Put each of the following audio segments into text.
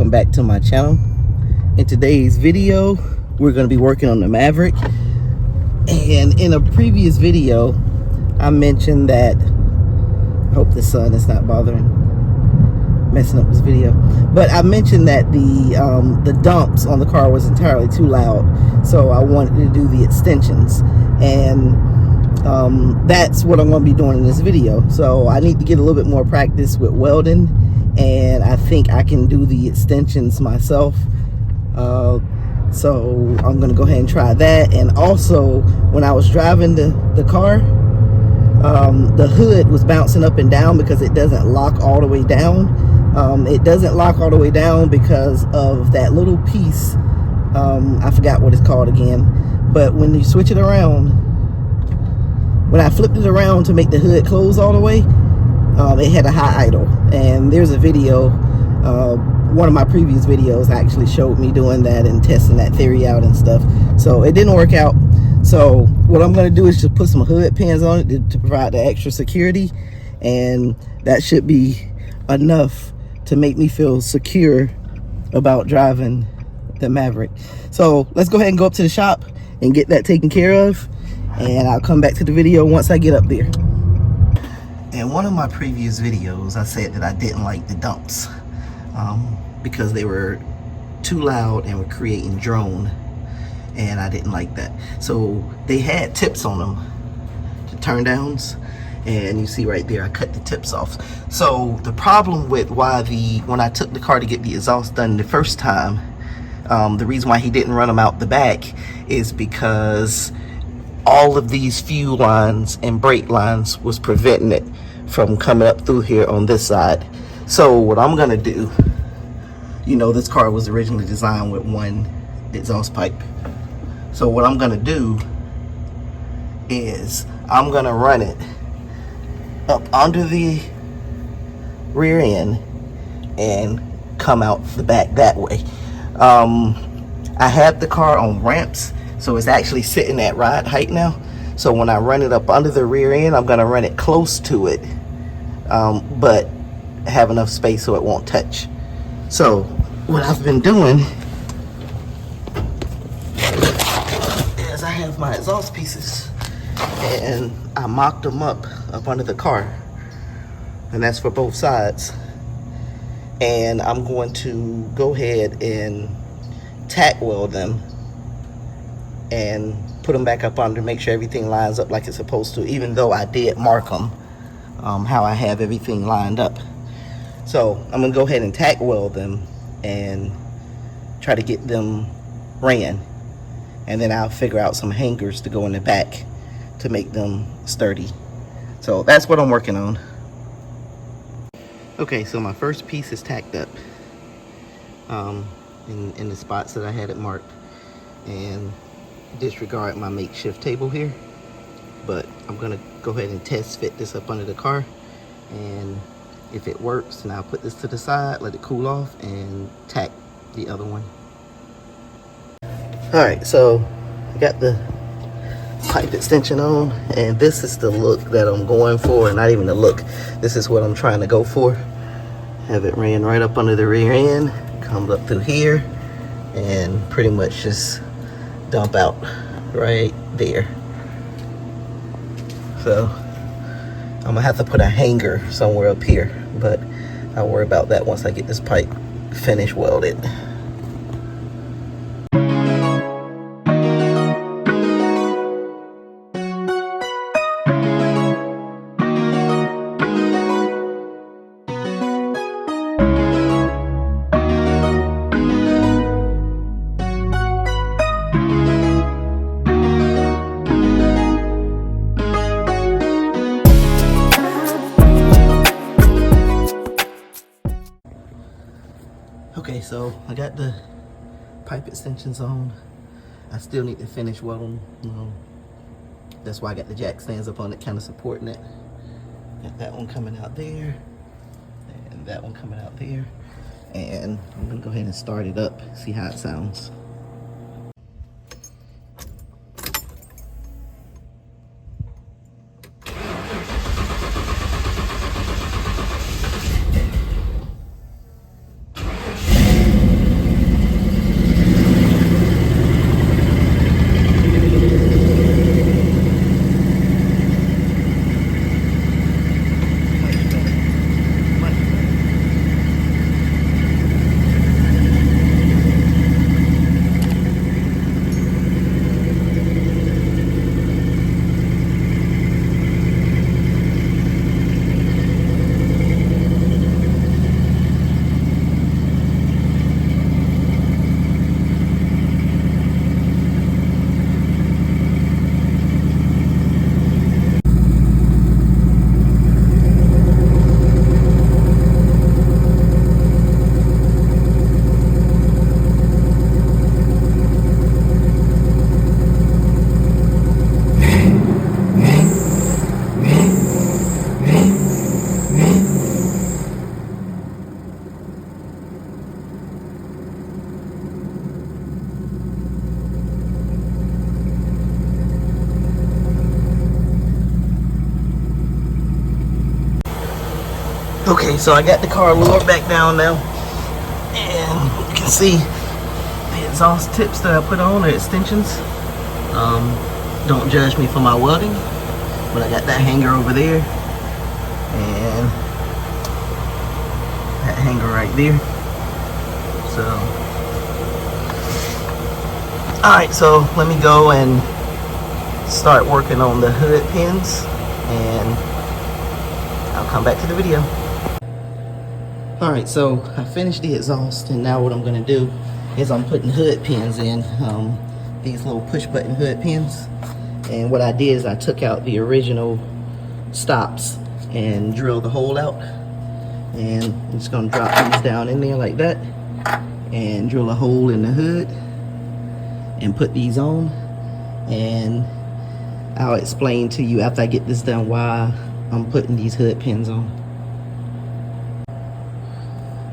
welcome back to my channel. In today's video, we're going to be working on the Maverick. And in a previous video, I mentioned that, I hope the sun is not messing up this video, but I mentioned that the dumps on the car was entirely too loud, so I wanted to do the extensions, and that's what I'm going to be doing in this video. So I need to get a little bit more practice with welding, and I think I can do the extensions myself. So I'm going to go ahead and try that. And also, when I was driving the car, the hood was bouncing up and down because it doesn't lock all the way down. It doesn't lock all the way down because of that little piece. I forgot what it's called again, but when you switch it around, when I flipped it around to make the hood close all the way, it had a high idle. And there's a video, one of my previous videos actually showed me doing that and testing that theory out and stuff. So it didn't work out. So what I'm going to do is just put some hood pins on it to provide the extra security, and that should be enough to make me feel secure about driving the Maverick. So let's go ahead and go up to the shop and get that taken care of, and I'll come back to the video once I get up there. In one of my previous videos, I said that I didn't like the dumps because they were too loud and were creating drone, and I didn't like that. So they had tips on them, the turn downs, and you see right there I cut the tips off. So the problem with when I took the car to get the exhaust done the first time, the reason why he didn't run them out the back is because all of these fuel lines and brake lines was preventing it from coming up through here on this side. So what I'm gonna do, you know, this car was originally designed with one exhaust pipe. So what I'm gonna do is I'm gonna run it up under the rear end and come out the back that way. I have the car on ramps, so it's actually sitting at ride height now. So when I run it up under the rear end, I'm gonna run it close to it, but have enough space so it won't touch. So what I've been doing is I have my exhaust pieces and I mocked them up under the car, and that's for both sides. And I'm going to go ahead and tack weld them and put them back up under, make sure everything lines up like it's supposed to, even though I did mark them how I have everything lined up. So I'm gonna go ahead and tack weld them and try to get them ran, and then I'll figure out some hangers to go in the back to make them sturdy. So that's what I'm working on. Okay, so my first piece is tacked up in the spots that I had it marked, and disregard my makeshift table here, but I'm gonna go ahead and test fit this up under the car, and if it works, then I'll put this to the side, let it cool off, and tack the other one. All right, so I got the pipe extension on, and this is the look that I'm going for, and not even the look, this is what I'm trying to go for. Have it ran right up under the rear end, comes up through here, and pretty much just dump out right there. So I'm gonna have to put a hanger somewhere up here, but I'll worry about that once I get this pipe finish welded. Okay, so I got the pipe extensions on. I still need to finish welding. That's why I got the jack stands up on it, kind of supporting it. Got that one coming out there, and that one coming out there. And I'm gonna go ahead and start it up, see how it sounds. Okay, so I got the car lowered back down now, and you can see the exhaust tips that I put on are extensions. Don't judge me for my welding, but I got that hanger over there and that hanger right there. So alright, so let me go and start working on the hood pins, and I'll come back to the video. Alright, so I finished the exhaust, and now what I'm going to do is I'm putting hood pins in, these little push button hood pins. And what I did is I took out the original stops and drilled the hole out, and I'm just going to drop these down in there like that and drill a hole in the hood and put these on, and I'll explain to you after I get this done why I'm putting these hood pins on.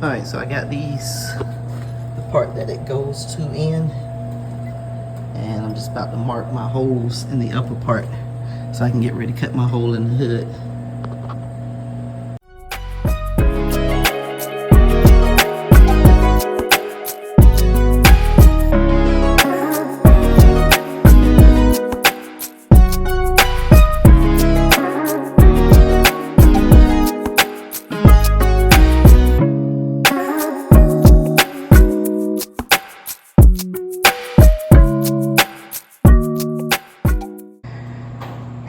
Alright, so I got these, the part that it goes to in, and I'm just about to mark my holes in the upper part so I can get ready to cut my hole in the hood.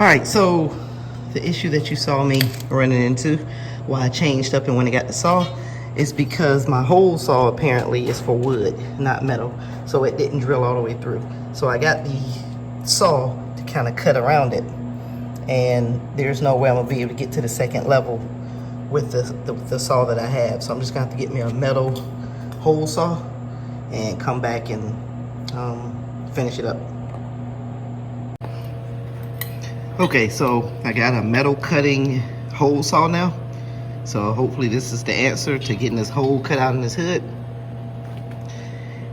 Alright, so the issue that you saw me running into why I changed up and when I got the saw is because my hole saw apparently is for wood, not metal, so it didn't drill all the way through. So I got the saw to kind of cut around it, and there's no way I'm gonna be able to get to the second level with the saw that I have. So I'm just gonna have to get me a metal hole saw and come back and finish it up. Okay, so I got a metal cutting hole saw now. So hopefully this is the answer to getting this hole cut out in this hood.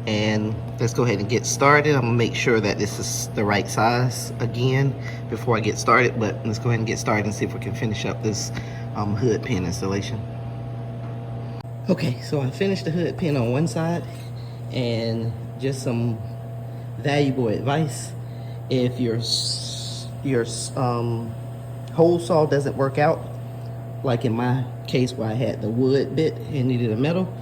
And let's go ahead and get started. I'm gonna make sure that this is the right size again before I get started, but let's go ahead and get started and see if we can finish up this hood pin installation. Okay, so I finished the hood pin on one side, and just some valuable advice: if your hole saw doesn't work out, like in my case where I had the wood bit and needed a metal,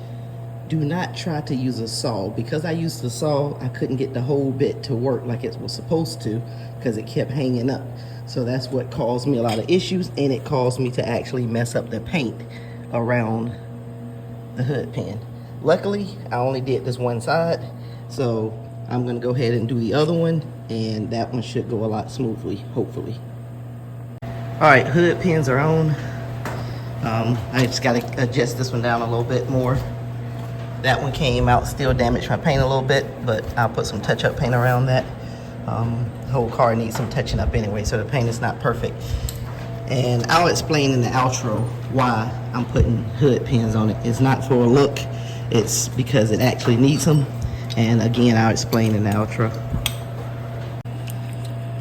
do not try to use a saw. Because I used the saw, I couldn't get the whole bit to work like it was supposed to because it kept hanging up. So that's what caused me a lot of issues, and it caused me to actually mess up the paint around the hood pin. Luckily, I only did this one side, so I'm gonna go ahead and do the other one, and that one should go a lot smoothly, hopefully. Alright, hood pins are on. I just gotta adjust this one down a little bit more. That one came out, still damaged my paint a little bit, but I'll put some touch-up paint around that. The whole car needs some touching up anyway, so the paint is not perfect. And I'll explain in the outro why I'm putting hood pins on it. It's not for a look, it's because it actually needs them. And again, I'll explain in the outro.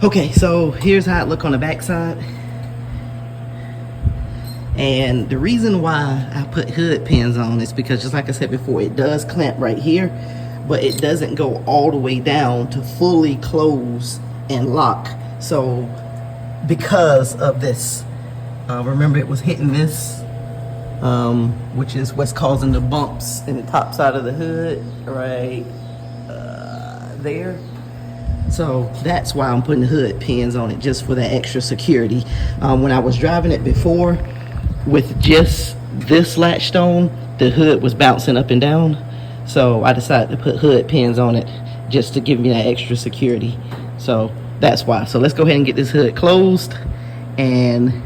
Okay, so here's how it looks on the back side. And the reason why I put hood pins on is because, just like I said before, it does clamp right here, but it doesn't go all the way down to fully close and lock. So because of this, remember it was hitting this, which is what's causing the bumps in the top side of the hood right there. So that's why I'm putting hood pins on it, just for that extra security. When I was driving it before with just this latched on, the hood was bouncing up and down, so I decided to put hood pins on it just to give me that extra security. So that's why. So let's go ahead and get this hood closed, and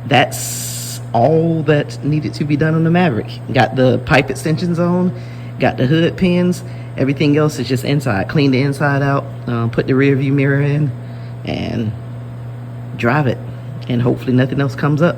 that's all that needed to be done on the Maverick. Got the pipe extensions on, got the hood pins. Everything else is just inside. Clean the inside out, put the rear view mirror in, and drive it, and hopefully nothing else comes up.